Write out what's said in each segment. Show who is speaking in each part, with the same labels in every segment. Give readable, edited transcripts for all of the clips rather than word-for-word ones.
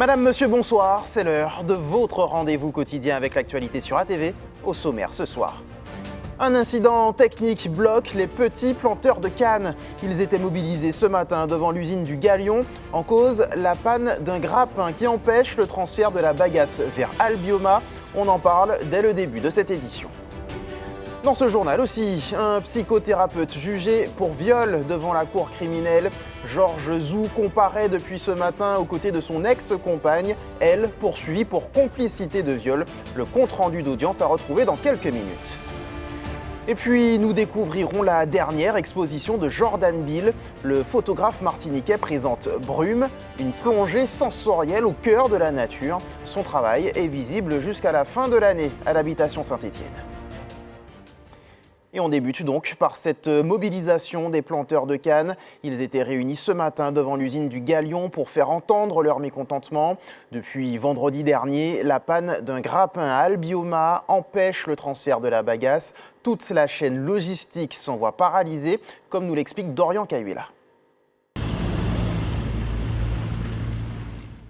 Speaker 1: Madame, monsieur, bonsoir, c'est l'heure de votre rendez-vous quotidien avec l'actualité sur ATV. Au sommaire ce soir. Un incident technique bloque les petits planteurs de canne. Ils étaient mobilisés ce matin devant l'usine du Galion. En cause, la panne d'un grappin qui empêche le transfert de la bagasse vers Albioma. On en parle dès le début de cette édition. Dans ce journal aussi, un psychothérapeute jugé pour viol devant la cour criminelle. Georges Zou comparaît depuis ce matin aux côtés de son ex-compagne, elle poursuivie pour complicité de viol. Le compte-rendu d'audience à retrouver dans quelques minutes. Et puis, nous découvrirons la dernière exposition de Jordan Bill. Le photographe martiniquais présente Brume, une plongée sensorielle au cœur de la nature. Son travail est visible jusqu'à la fin de l'année à l'habitation Saint-Étienne. Et on débute donc par cette mobilisation des planteurs de canne. Ils étaient réunis ce matin devant l'usine du Galion pour faire entendre leur mécontentement. Depuis vendredi dernier, la panne d'un grappin à Albioma empêche le transfert de la bagasse. Toute la chaîne logistique s'en voit paralysée, comme nous l'explique Dorian Cayuela.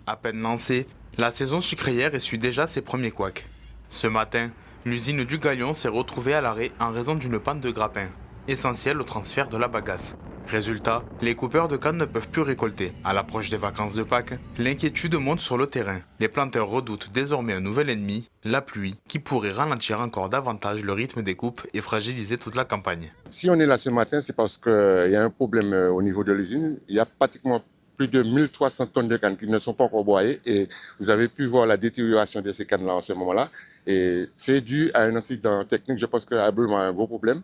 Speaker 2: À peine lancée, la saison sucrière essuie déjà ses premiers couacs. Ce matin, l'usine du Galion s'est retrouvée à l'arrêt en raison d'une panne de grappin, essentielle au transfert de la bagasse. Résultat, les coupeurs de canne ne peuvent plus récolter. À l'approche des vacances de Pâques, l'inquiétude monte sur le terrain. Les planteurs redoutent désormais un nouvel ennemi, la pluie, qui pourrait ralentir encore davantage le rythme des coupes et fragiliser toute la campagne.
Speaker 3: Si on est là ce matin, c'est parce qu'il y a un problème au niveau de l'usine. Il y a pratiquement plus de 1300 tonnes de cannes qui ne sont pas encore broyées et vous avez pu voir la détérioration de ces cannes-là en ce moment-là. Et c'est dû à un incident technique. Je pense qu'Albioma a un gros problème.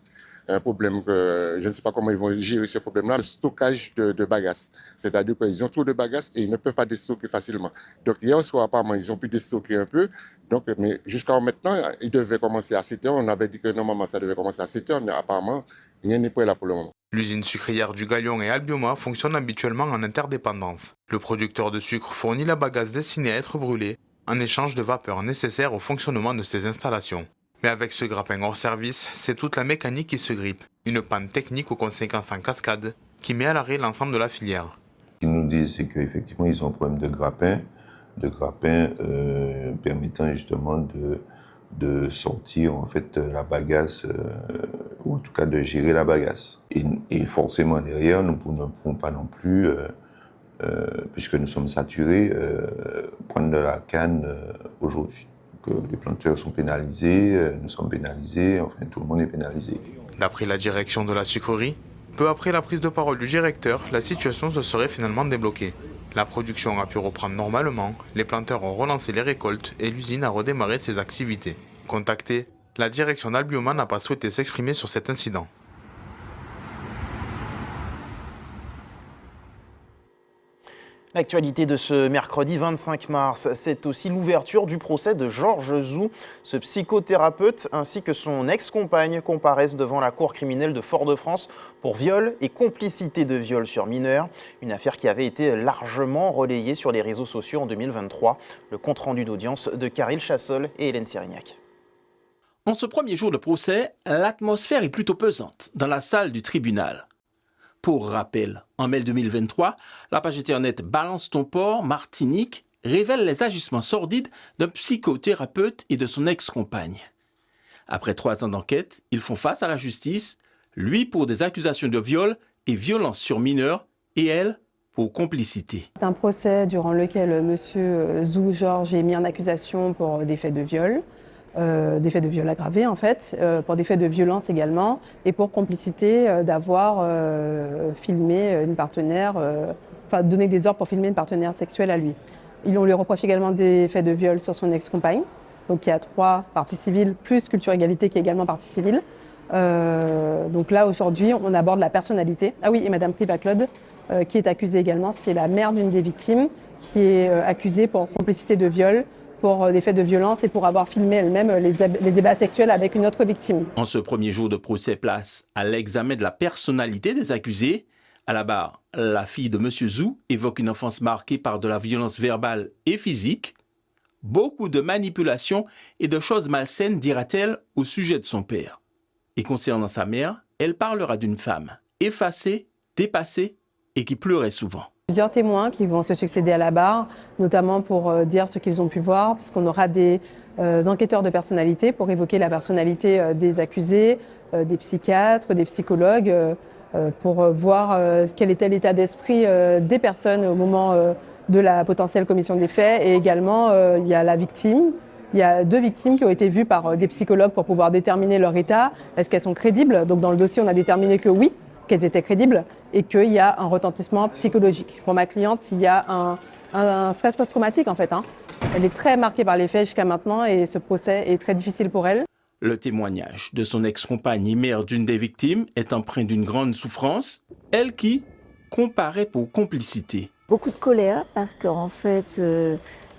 Speaker 3: Un problème que je ne sais pas comment ils vont gérer ce problème-là, le stockage de bagages. C'est-à-dire qu'ils ont trop de bagages et ils ne peuvent pas déstocker facilement. Donc hier soir, apparemment, ils ont pu déstocker un peu. Donc, mais jusqu'à maintenant, ils devaient commencer à 7 heures. On avait dit que normalement, ça devait commencer à 7 heures, mais apparemment, rien n'est prêt là pour le moment.
Speaker 2: L'usine sucrière du Galion et Albioma fonctionne habituellement en interdépendance. Le producteur de sucre fournit la bagasse destinée à être brûlée en échange de vapeur nécessaire au fonctionnement de ses installations. Mais avec ce grappin hors service, c'est toute la mécanique qui se grippe. Une panne technique aux conséquences en cascade qui met à l'arrêt l'ensemble de la filière.
Speaker 4: Ce qu'ils nous disent, c'est qu'effectivement, ils ont un problème de grappin permettant justement de sortir en fait la bagasse, ou en tout cas de gérer la bagasse. Et forcément derrière, nous ne pouvons pas non plus, puisque nous sommes saturés, prendre de la canne aujourd'hui. Les planteurs sont pénalisés, nous sommes pénalisés, enfin tout le monde est pénalisé.
Speaker 2: D'après la direction de la sucrerie, peu après la prise de parole du directeur, la situation se serait finalement débloquée. La production a pu reprendre normalement, les planteurs ont relancé les récoltes et l'usine a redémarré ses activités. Contactée, la direction d'Albioma n'a pas souhaité s'exprimer sur cet incident.
Speaker 1: L'actualité de ce mercredi 25 mars, c'est aussi l'ouverture du procès de Georges Zou. Ce psychothérapeute ainsi que son ex-compagne comparaissent devant la cour criminelle de Fort-de-France pour viol et complicité de viol sur mineurs. Une affaire qui avait été largement relayée sur les réseaux sociaux en 2023. Le compte-rendu d'audience de Caril Chassol et Hélène Sérignac.
Speaker 5: En ce premier jour de procès, l'atmosphère est plutôt pesante dans la salle du tribunal. Pour rappel, en mai 2023, la page internet Balance ton port Martinique révèle les agissements sordides d'un psychothérapeute et de son ex-compagne. Après 3 ans d'enquête, ils font face à la justice, lui pour des accusations de viol et violence sur mineurs et elle pour complicité.
Speaker 6: C'est un procès durant lequel M. Zou Georges est mis en accusation pour des faits de viol. Des faits de viol aggravés en fait, pour des faits de violence également et pour complicité d'avoir filmé une partenaire, donné des ordres pour filmer une partenaire sexuelle à lui. On lui reproche également des faits de viol sur son ex-compagne, donc il y a 3 parties civiles plus Culture Égalité qui est également partie civile. Donc là aujourd'hui on aborde la personnalité. Ah oui, et Madame Priva-Claude qui est accusée également, c'est la mère d'une des victimes qui est accusée pour complicité de viol, pour des faits de violence et pour avoir filmé elle-même les débats sexuels avec une autre victime.
Speaker 5: En ce premier jour de procès, place à l'examen de la personnalité des accusés. À la barre, la fille de M. Zou évoque une enfance marquée par de la violence verbale et physique. Beaucoup de manipulations et de choses malsaines, dira-t-elle, au sujet de son père. Et concernant sa mère, elle parlera d'une femme effacée, dépassée et qui pleurait souvent.
Speaker 6: Plusieurs témoins qui vont se succéder à la barre, notamment pour dire ce qu'ils ont pu voir, puisqu'on aura des enquêteurs de personnalité pour évoquer la personnalité des accusés, des psychiatres, des psychologues, pour voir quel était l'état d'esprit des personnes au moment de la potentielle commission des faits. Et également, il y a la victime. Il y a 2 victimes qui ont été vues par des psychologues pour pouvoir déterminer leur état. Est-ce qu'elles sont crédibles? Donc dans le dossier, on a déterminé que oui, qu'elles étaient crédibles et qu'il y a un retentissement psychologique. Pour ma cliente, il y a un stress post-traumatique en fait. Elle est très marquée par les faits jusqu'à maintenant et ce procès est très difficile pour elle.
Speaker 5: Le témoignage de son ex-compagne et mère d'une des victimes est empreint d'une grande souffrance, elle qui comparait pour complicité.
Speaker 7: Beaucoup de colère parce qu'en fait,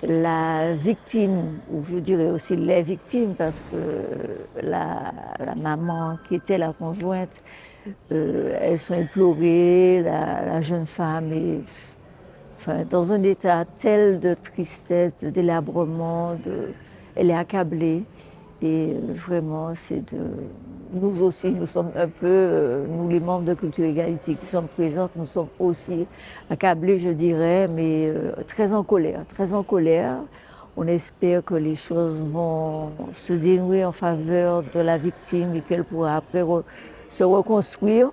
Speaker 7: la victime, ou je dirais aussi les victimes, parce que la maman qui était la conjointe, elles sont implorées, la jeune femme est dans un état tel de tristesse, de délabrement, elle est accablée. Et vraiment, nous aussi, nous sommes un peu, nous les membres de Culture Égalité qui sommes présents, nous sommes aussi accablés, je dirais, mais très en colère, très en colère. On espère que les choses vont se dénouer en faveur de la victime et qu'elle pourra après se reconstruire.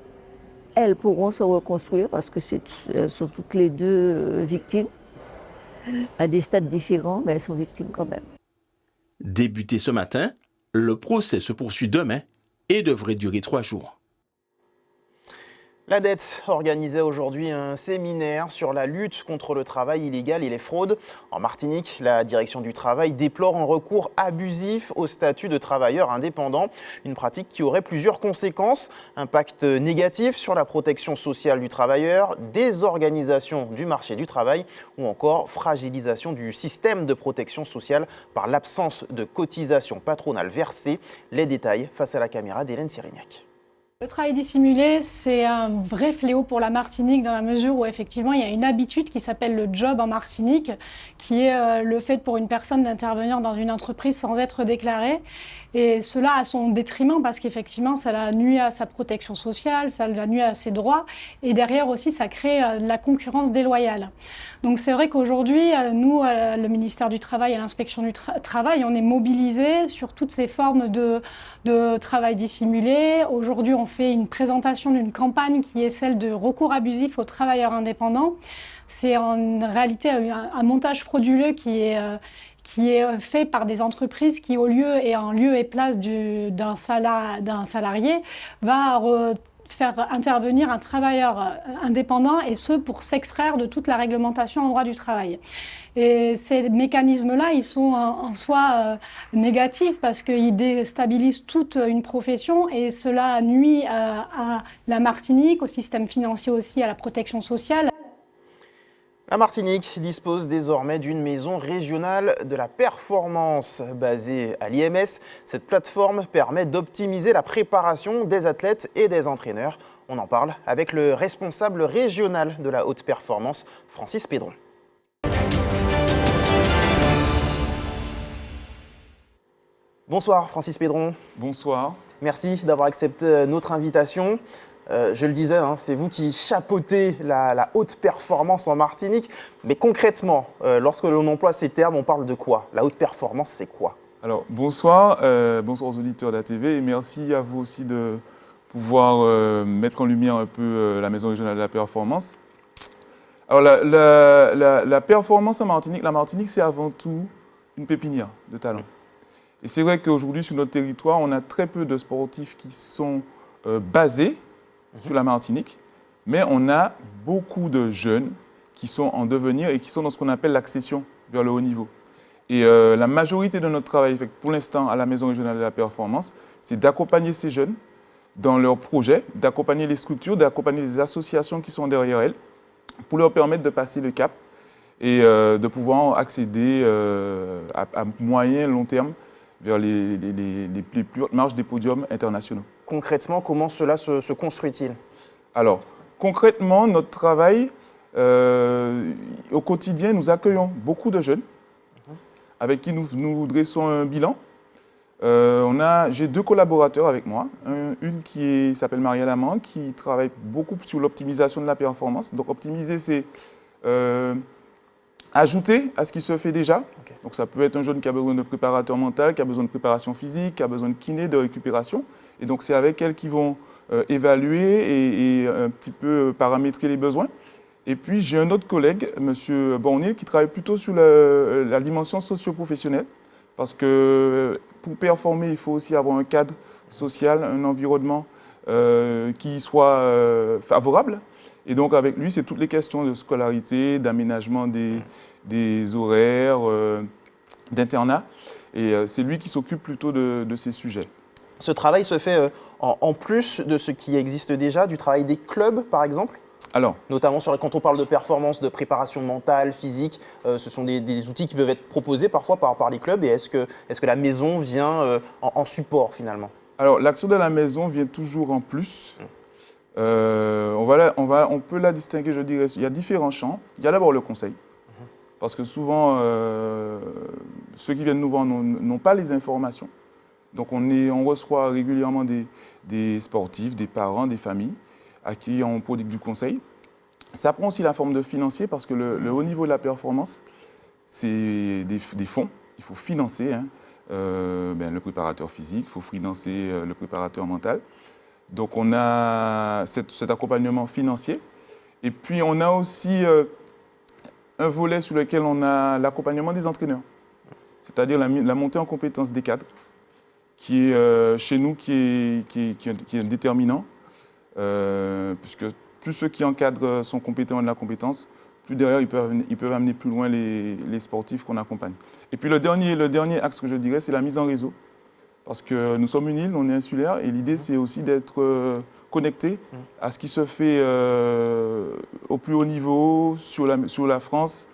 Speaker 7: Elles pourront se reconstruire parce que elles sont toutes les 2 victimes, à des stades différents, mais elles sont victimes quand même.
Speaker 5: Débuté ce matin, le procès se poursuit demain et devrait durer 3 jours.
Speaker 1: La dette organisait aujourd'hui un séminaire sur la lutte contre le travail illégal et les fraudes. En Martinique, la direction du travail déplore un recours abusif au statut de travailleur indépendant, une pratique qui aurait plusieurs conséquences. Impact négatif sur la protection sociale du travailleur, désorganisation du marché du travail ou encore fragilisation du système de protection sociale par l'absence de cotisations patronales versées. Les détails face à la caméra d'Hélène Sirignac.
Speaker 8: Le travail dissimulé, c'est un vrai fléau pour la Martinique dans la mesure où effectivement il y a une habitude qui s'appelle le job en Martinique, qui est le fait pour une personne d'intervenir dans une entreprise sans être déclarée. Et cela à son détriment parce qu'effectivement ça la nuit à sa protection sociale, ça la nuit à ses droits et derrière aussi ça crée de la concurrence déloyale. Donc c'est vrai qu'aujourd'hui, nous, le ministère du Travail et l'inspection du Travail, on est mobilisés sur toutes ces formes de travail dissimulé. Aujourd'hui, on fait une présentation d'une campagne qui est celle de recours abusif aux travailleurs indépendants. C'est en réalité un montage frauduleux qui est fait par des entreprises qui, au lieu et en lieu et place d'un salarié, va faire intervenir un travailleur indépendant et ce pour s'extraire de toute la réglementation en droit du travail. Et ces mécanismes-là, ils sont en soi négatifs parce qu'ils déstabilisent toute une profession et cela nuit à la Martinique, au système financier aussi, à la protection sociale.
Speaker 1: La Martinique dispose désormais d'une maison régionale de la performance basée à l'IMS. Cette plateforme permet d'optimiser la préparation des athlètes et des entraîneurs. On en parle avec le responsable régional de la haute performance, Francis Pédron. Bonsoir Francis Pédron.
Speaker 9: Bonsoir.
Speaker 1: Merci d'avoir accepté notre invitation. Je le disais, c'est vous qui chapeautez la haute performance en Martinique. Mais concrètement, lorsque l'on emploie ces termes, on parle de quoi? La haute performance, c'est quoi?
Speaker 9: Alors, bonsoir. Bonsoir aux auditeurs de la TV et merci à vous aussi de pouvoir mettre en lumière un peu la Maison régionale de la performance. Alors, la performance en Martinique, la Martinique, c'est avant tout une pépinière de talents. Et c'est vrai qu'aujourd'hui, sur notre territoire, on a très peu de sportifs qui sont basés sur la Martinique, mais on a beaucoup de jeunes qui sont en devenir et qui sont dans ce qu'on appelle l'accession vers le haut niveau. Et la majorité de notre travail, pour l'instant, à la Maison régionale de la performance, c'est d'accompagner ces jeunes dans leurs projets, d'accompagner les structures, d'accompagner les associations qui sont derrière elles, pour leur permettre de passer le cap et de pouvoir accéder à moyen, long terme vers les plus hautes marches des podiums internationaux.
Speaker 1: Concrètement, comment cela se construit-il?
Speaker 9: Alors, concrètement, notre travail, au quotidien, nous accueillons beaucoup de jeunes avec qui nous dressons un bilan. J'ai 2 collaborateurs avec moi. Une qui s'appelle Maria Lamant, qui travaille beaucoup sur l'optimisation de la performance. Donc, optimiser, c'est ajouter à ce qui se fait déjà.
Speaker 1: Ok.
Speaker 9: Donc ça peut être un jeune qui a besoin de préparateur mental, qui a besoin de préparation physique, qui a besoin de kiné, de récupération. Et donc c'est avec elles qu'ils vont évaluer et un petit peu paramétrer les besoins. Et puis j'ai un autre collègue, M. Bornil, qui travaille plutôt sur la dimension socio-professionnelle. Parce que pour performer, il faut aussi avoir un cadre social, un environnement qui soit favorable. Et donc avec lui, c'est toutes les questions de scolarité, d'aménagement des horaires, d'internat. Et c'est lui qui s'occupe plutôt de ces sujets.
Speaker 1: Ce travail se fait en plus de ce qui existe déjà, du travail des clubs par exemple?
Speaker 9: Alors,
Speaker 1: Notamment quand on parle de performance, de préparation mentale, physique, ce sont des outils qui peuvent être proposés parfois par les clubs. Et est-ce que la maison vient en support finalement?
Speaker 9: alors l'action de la maison vient toujours en plus. On peut la distinguer, je dirais. Il y a différents champs. Il y a d'abord le conseil. Parce que souvent, ceux qui viennent nous voir n'ont pas les informations. Donc on reçoit régulièrement des sportifs, des parents, des familles à qui on prodigue du conseil. Ça prend aussi la forme de financier parce que le haut niveau de la performance, c'est des fonds. Il faut financer le préparateur physique, il faut financer le préparateur mental. Donc on a cet accompagnement financier. Et puis on a aussi un volet sur lequel on a l'accompagnement des entraîneurs. C'est-à-dire la montée en compétence des cadres, qui est chez nous qui est déterminant. Puisque plus ceux qui encadrent sont compétents de la compétence, plus derrière ils peuvent amener plus loin les sportifs qu'on accompagne. Et puis le dernier axe que je dirais, c'est la mise en réseau. Parce que nous sommes une île, on est insulaire, et l'idée c'est aussi d'être connecté à ce qui se fait au plus haut niveau, sur la France,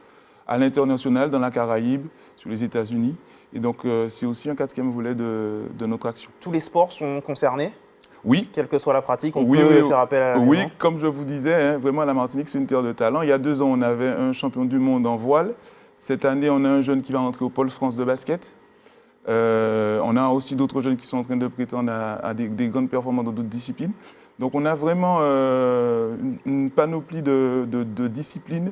Speaker 9: à l'international, dans la Caraïbe, sur les États-Unis. Et donc c'est aussi un quatrième volet de notre action.
Speaker 1: Tous les sports sont concernés?
Speaker 9: Oui.
Speaker 1: Quelle que soit la pratique, on peut faire appel à la maison.
Speaker 9: Oui, comme je vous disais, vraiment la Martinique, c'est une terre de talent. Il y a 2 ans, on avait un champion du monde en voile. Cette année, on a un jeune qui va rentrer au Pôle France de basket. On a aussi d'autres jeunes qui sont en train de prétendre à des grandes performances dans d'autres disciplines. Donc on a vraiment une panoplie de disciplines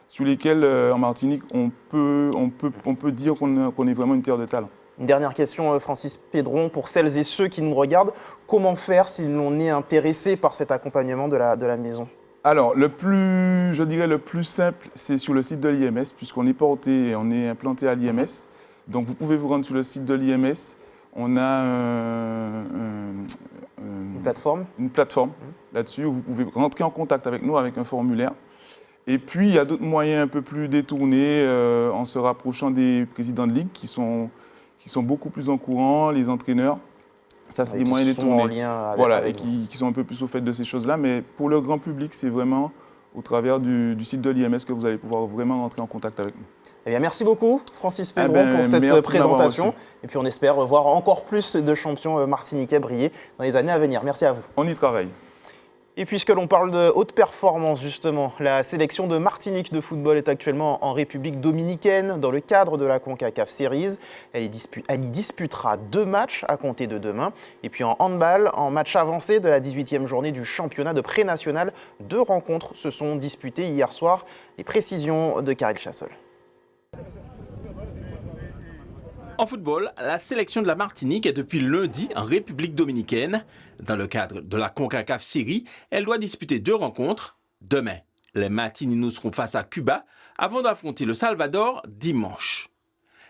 Speaker 9: sur lesquelles, en Martinique, on peut dire qu'on est vraiment une terre de talent.
Speaker 1: Une dernière question, Francis Pédron, pour celles et ceux qui nous regardent, comment faire si l'on est intéressé par cet accompagnement de la maison?
Speaker 9: Alors, je dirais le plus simple, c'est sur le site de l'IMS, puisqu'on est porté, on est implanté à l'IMS. Donc, vous pouvez vous rendre sur le site de l'IMS. On a une plateforme là-dessus où vous pouvez rentrer en contact avec nous avec un formulaire. Et puis, il y a d'autres moyens un peu plus détournés en se rapprochant des présidents de ligue qui sont beaucoup plus en courant, les entraîneurs. Ça, c'est des moyens détournés.
Speaker 1: En lien avec
Speaker 9: voilà, et qui sont un peu plus au fait de ces choses-là. Mais pour le grand public, c'est vraiment au travers du site de l'IMS que vous allez pouvoir vraiment rentrer en contact avec nous.
Speaker 1: Eh bien, merci beaucoup, Francis Pédron, pour cette présentation. Et puis, on espère voir encore plus de champions martiniquais briller dans les années à venir. Merci à vous.
Speaker 9: On y travaille.
Speaker 1: Et puisque l'on parle de haute performance, justement, la sélection de Martinique de football est actuellement en République dominicaine dans le cadre de la CONCACAF Series. Elle y disputera 2 matchs à compter de demain. Et puis en handball, en match avancé de la 18e journée du championnat de pré-national, 2 rencontres se sont disputées hier soir. Les précisions de Karel Chassol.
Speaker 5: En football, la sélection de la Martinique est depuis lundi en République dominicaine. Dans le cadre de la CONCACAF Series, elle doit disputer 2 rencontres. Demain, les Martininos seront face à Cuba avant d'affronter le Salvador dimanche.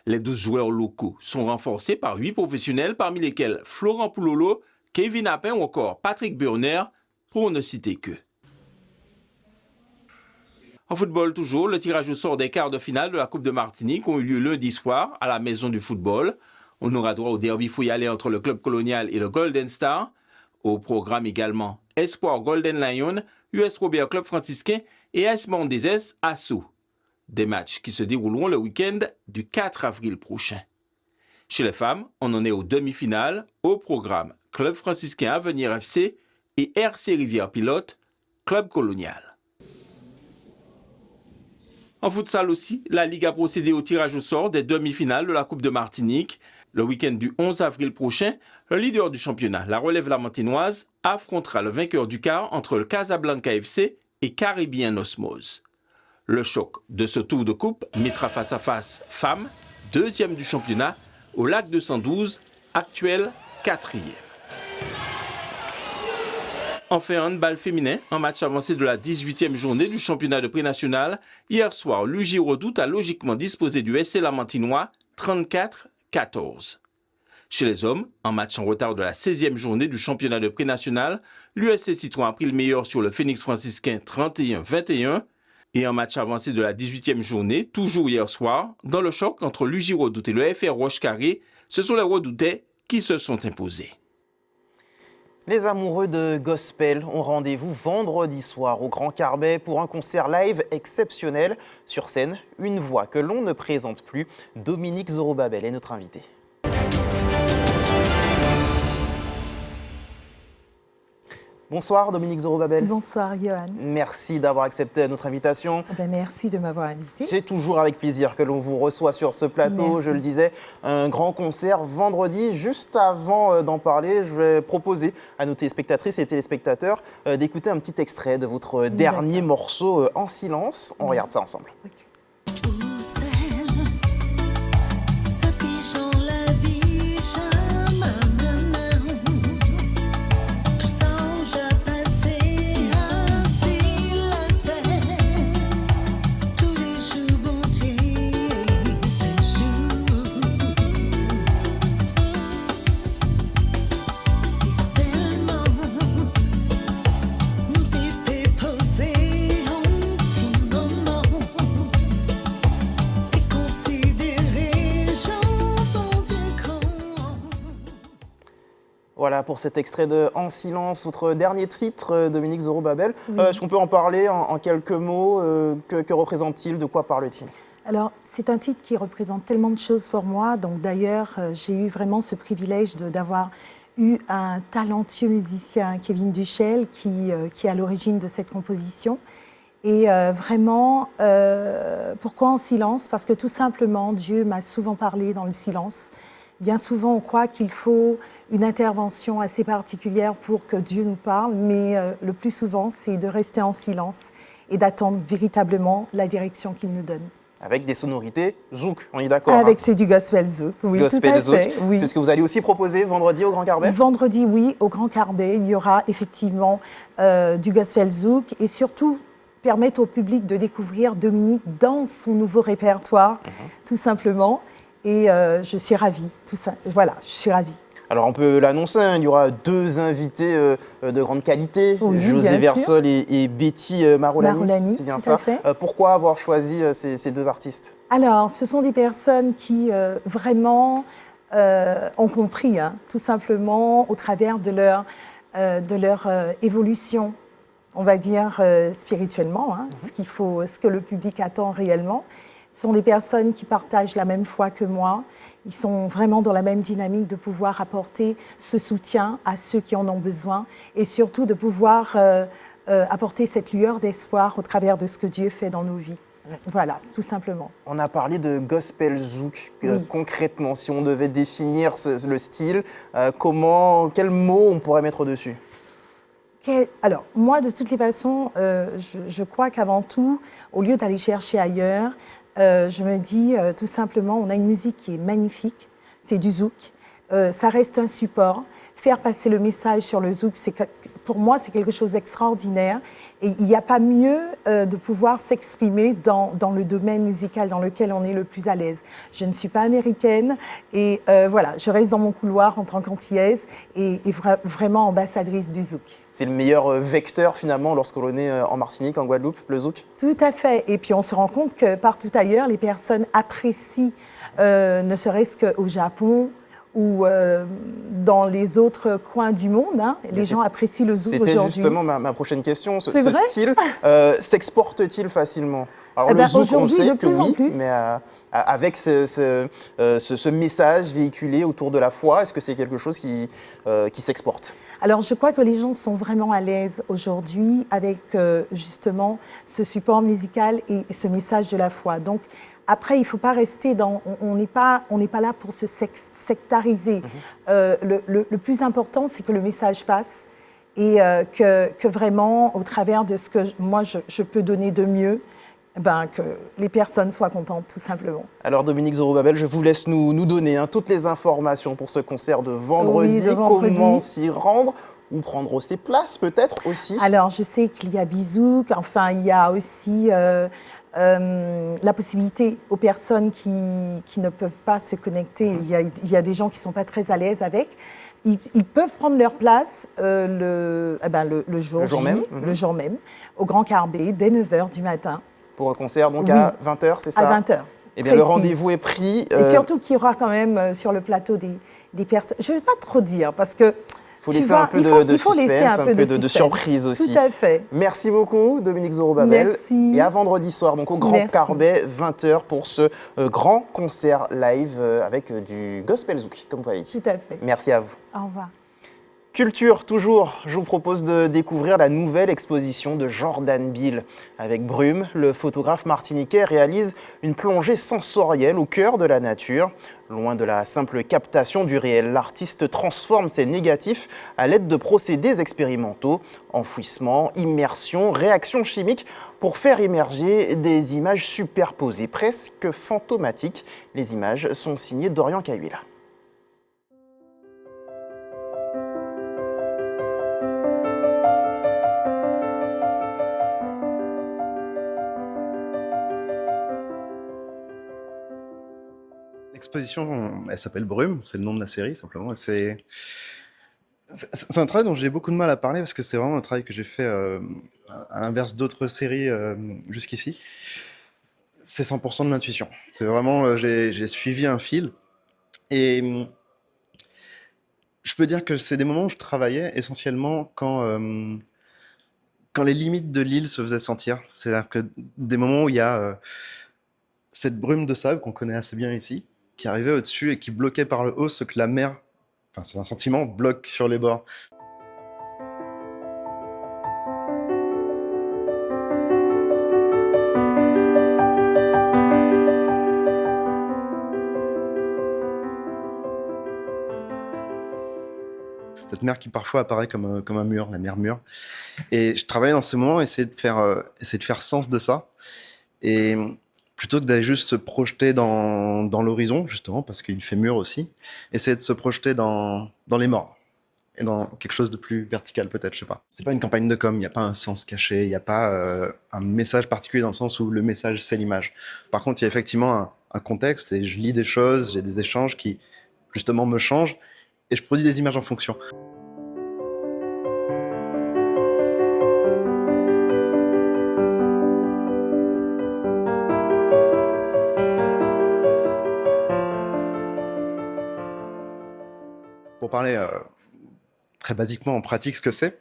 Speaker 5: Les 12 joueurs locaux sont renforcés par 8 professionnels, parmi lesquels Florent Poulolo, Kevin Appin ou encore Patrick Burner, pour ne citer qu'eux. En football toujours, le tirage au sort des quarts de finale de la Coupe de Martinique ont eu lieu lundi soir à la Maison du Football. On aura droit au derby fouillalais entre le Club Colonial et le Golden Star. Au programme également Espoir Golden Lion, US Robert Club Franciscain et AS Mondezes Asso. Des matchs qui se dérouleront le week-end du 4 avril prochain. Chez les femmes, on en est aux demi-finales. Au programme Club Franciscain Avenir FC et RC Rivière Pilote, Club Colonial. En futsal aussi, la Ligue a procédé au tirage au sort des demi-finales de la Coupe de Martinique. Le week-end du 11 avril prochain, le leader du championnat, la Relève Lamantinoise, affrontera le vainqueur du quart entre le Casablanca FC et Caribbean Osmose. Le choc de ce tour de coupe mettra face à face Femmes, deuxième du championnat, au Lac 212, actuel quatrième. Enfin, handball féminin, en match avancé de la 18e journée du championnat de pré-national. Hier soir, l'UJ Redoute a logiquement disposé du SC Lamantinois 34-14. Chez les hommes, en match en retard de la 16e journée du championnat de pré-national, l'USC Citron a pris le meilleur sur le Phoenix franciscain 31-21. Et en match avancé de la 18e journée, toujours hier soir, dans le choc entre l'UJ Redoute et le FR Roche-Carré, ce sont les Redoutais qui se sont imposés.
Speaker 1: Les amoureux de gospel ont rendez-vous vendredi soir au Grand Carbet pour un concert live exceptionnel. Sur scène, une voix que l'on ne présente plus. Dominique Zorobabel est notre invité. Bonsoir Dominique Zorobabel.
Speaker 10: Bonsoir Johan.
Speaker 1: Merci d'avoir accepté notre invitation.
Speaker 10: Merci de m'avoir invité.
Speaker 1: C'est toujours avec plaisir que l'on vous reçoit sur ce plateau.
Speaker 10: Merci.
Speaker 1: Je le disais, un grand concert vendredi. Juste avant d'en parler, je vais proposer à nos téléspectatrices et téléspectateurs d'écouter un petit extrait de votre dernier morceau En silence. On regarde ça ensemble.
Speaker 10: Okay.
Speaker 1: Voilà pour cet extrait de En silence, votre dernier titre, Dominique Zorobabel. Est-ce qu'on peut en parler en quelques mots? Que représente-t-il? De quoi parle-t-il?
Speaker 10: Alors, c'est un titre qui représente tellement de choses pour moi. Donc, d'ailleurs, j'ai eu vraiment ce privilège d'avoir eu un talentueux musicien, Kevin Duchel, qui est à l'origine de cette composition. Et vraiment, pourquoi en silence? Parce que tout simplement, Dieu m'a souvent parlé dans le silence. Bien souvent, on croit qu'il faut une intervention assez particulière pour que Dieu nous parle, mais le plus souvent, c'est de rester en silence et d'attendre véritablement la direction qu'il nous donne.
Speaker 1: Avec des sonorités zouk, on est d'accord?
Speaker 10: Avec c'est du gospel zouk, oui,
Speaker 1: gospel
Speaker 10: tout à
Speaker 1: zouk.
Speaker 10: fait. Oui.
Speaker 1: C'est ce que vous allez aussi proposer vendredi au Grand Carbet?
Speaker 10: Vendredi, oui, au Grand Carbet, il y aura effectivement du gospel zouk et surtout permettre au public de découvrir Dominique dans son nouveau répertoire, tout simplement. Et je suis ravie, tout ça. Voilà, je suis ravie.
Speaker 1: Alors on peut l'annoncer, hein, il y aura deux invités de grande qualité,
Speaker 10: oui,
Speaker 1: José Versol et Betty Marolani, c'est bien ça. Pourquoi avoir choisi ces deux artistes?
Speaker 10: Alors, ce sont des personnes qui vraiment ont compris, hein, tout simplement au travers de leur évolution, on va dire spirituellement, hein, ce que le public attend réellement. Ce sont des personnes qui partagent la même foi que moi. Ils sont vraiment dans la même dynamique de pouvoir apporter ce soutien à ceux qui en ont besoin et surtout de pouvoir apporter cette lueur d'espoir au travers de ce que Dieu fait dans nos vies. Voilà, tout simplement.
Speaker 1: On a parlé de gospel zouk.
Speaker 10: Oui.
Speaker 1: Concrètement, si on devait définir le style, quels mots on pourrait mettre dessus?
Speaker 10: Alors, moi, de toutes les façons, je crois qu'avant tout, au lieu d'aller chercher ailleurs, je me dis tout simplement, on a une musique qui est magnifique, c'est du zouk, ça reste un support. Faire passer le message sur le zouk, pour moi, c'est quelque chose d'extraordinaire. Et il n'y a pas mieux de pouvoir s'exprimer dans le domaine musical dans lequel on est le plus à l'aise. Je ne suis pas américaine et voilà, je reste dans mon couloir en tant qu'antillaise et vraiment ambassadrice du zouk.
Speaker 1: C'est le meilleur vecteur finalement lorsque l'on est en Martinique, en Guadeloupe, le zouk?
Speaker 10: Tout à fait. Et puis on se rend compte que partout ailleurs, les personnes apprécient, ne serait-ce qu'au Japon, ou dans les autres coins du monde, hein, les gens apprécient le zouk aujourd'hui.
Speaker 1: C'était justement ma prochaine question. Ce
Speaker 10: vrai
Speaker 1: style s'exporte-t-il facilement? Alors le zouk, on le sait que oui, mais avec ce message véhiculé autour de la foi, est-ce que c'est quelque chose qui s'exporte?
Speaker 10: Alors je crois que les gens sont vraiment à l'aise aujourd'hui avec justement ce support musical et ce message de la foi. Donc après, il ne faut pas rester dans... On n'est pas là pour se sectariser. Le plus important, c'est que le message passe et que vraiment, au travers de ce que moi, je peux donner de mieux, que les personnes soient contentes, tout simplement.
Speaker 1: Alors Dominique Zorobabel, je vous laisse nous donner toutes les informations pour ce concert de vendredi.
Speaker 10: Oui, de vendredi.
Speaker 1: Comment s'y rendre ou prendre ses places peut-être aussi.
Speaker 10: Alors, je sais qu'il y a Bizouk, enfin, il y a aussi la possibilité aux personnes qui ne peuvent pas se connecter, il y a des gens qui ne sont pas très à l'aise avec, ils peuvent prendre leur place le jour
Speaker 1: même.
Speaker 10: Le jour même, au Grand Carbet, dès 9h du matin.
Speaker 1: Pour un concert donc
Speaker 10: Oui.
Speaker 1: à 20h, c'est ça?
Speaker 10: À 20h.
Speaker 1: Eh bien, le rendez-vous est pris.
Speaker 10: Et surtout qu'il y aura quand même sur le plateau des personnes. Je ne vais pas trop dire parce que.
Speaker 1: Il faut laisser un peu de suspense, un peu de surprise aussi.
Speaker 10: Tout à fait.
Speaker 1: Merci beaucoup, Dominique Zorobabel.
Speaker 10: Merci.
Speaker 1: Et à vendredi soir, donc au Grand Carbet, 20h, pour ce grand concert live avec du gospel zouk, comme vous avez dit.
Speaker 10: Tout à fait.
Speaker 1: Merci à vous.
Speaker 10: Au revoir.
Speaker 1: Culture, toujours, je vous propose de découvrir la nouvelle exposition de Jordan Bill. Avec Brume, le photographe martiniquais réalise une plongée sensorielle au cœur de la nature. Loin de la simple captation du réel, l'artiste transforme ses négatifs à l'aide de procédés expérimentaux, enfouissement, immersion, réaction chimique, pour faire émerger des images superposées, presque fantomatiques. Les images sont signées Dorian Cahuila.
Speaker 11: L'exposition, elle s'appelle Brume, c'est le nom de la série simplement. C'est un travail dont j'ai beaucoup de mal à parler parce que c'est vraiment un travail que j'ai fait à l'inverse d'autres séries jusqu'ici. C'est 100% de l'intuition. C'est vraiment, j'ai suivi un fil et je peux dire que c'est des moments où je travaillais essentiellement quand les limites de l'île se faisaient sentir. C'est-à-dire que des moments où il y a cette brume de sable qu'on connaît assez bien ici, qui arrivait au-dessus et qui bloquait par le haut ce que la mer, enfin c'est un sentiment, bloque sur les bords. Cette mer qui parfois apparaît comme un mur, la mer mûre. Et je travaillais dans ces moments, essayer de faire sens de ça. Et plutôt que d'aller juste se projeter dans l'horizon, justement, parce qu'il fait mûr aussi, essayer de se projeter dans les morts. Et dans quelque chose de plus vertical, peut-être, je sais pas. C'est pas une campagne de com, il n'y a pas un sens caché, il n'y a pas un message particulier dans le sens où le message, c'est l'image. Par contre, il y a effectivement un contexte, et je lis des choses, j'ai des échanges qui, justement, me changent, et je produis des images en fonction. Pour parler très basiquement en pratique ce que c'est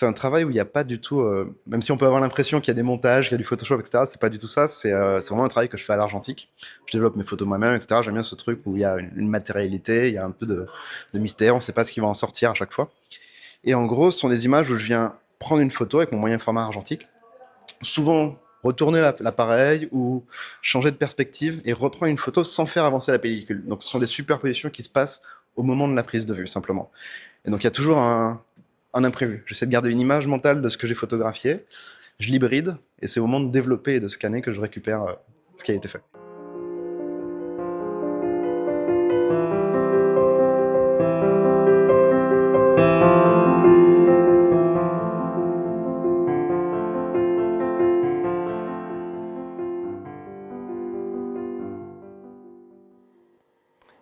Speaker 11: un travail où il n'y a pas du tout, même si on peut avoir l'impression qu'il y a des montages, qu'il y a du Photoshop, etc., c'est pas du tout ça, c'est vraiment un travail que je fais à l'argentique. Je développe mes photos moi-même, etc. J'aime bien ce truc où il y a une matérialité, il y a un peu de mystère, on ne sait pas ce qui va en sortir à chaque fois. Et en gros, ce sont des images où je viens prendre une photo avec mon moyen format argentique, souvent retourner l'appareil ou changer de perspective et reprendre une photo sans faire avancer la pellicule. Donc ce sont des superpositions qui se passent au moment de la prise de vue, simplement. Et donc, il y a toujours un imprévu. J'essaie de garder une image mentale de ce que j'ai photographié, je l'hybride, et c'est au moment de développer et de scanner que je récupère ce qui a été fait.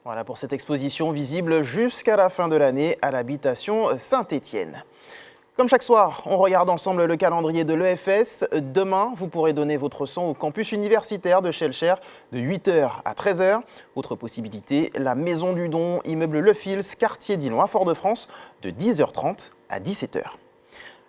Speaker 1: Voilà pour cette exposition visible jusqu'à la fin de l'année à l'habitation Saint-Étienne. Comme chaque soir, on regarde ensemble le calendrier de l'EFS. Demain, vous pourrez donner votre son au campus universitaire de Schellcher de 8h à 13h. Autre possibilité, la Maison du Don, immeuble Le Fils, quartier Dillon à Fort-de-France, de 10h30 à 17h.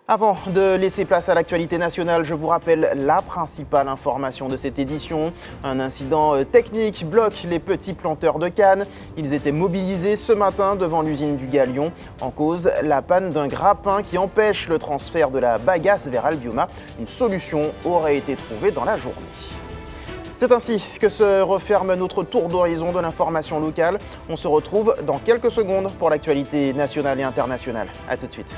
Speaker 1: Avant de laisser place à l'actualité nationale, je vous rappelle la principale information de cette édition. Un incident technique bloque les petits planteurs de canne. Ils étaient mobilisés ce matin devant l'usine du Galion. En cause, la panne d'un grappin qui empêche le transfert de la bagasse vers Albioma. Une solution aurait été trouvée dans la journée. C'est ainsi que se referme notre tour d'horizon de l'information locale. On se retrouve dans quelques secondes pour l'actualité nationale et internationale. A tout de suite.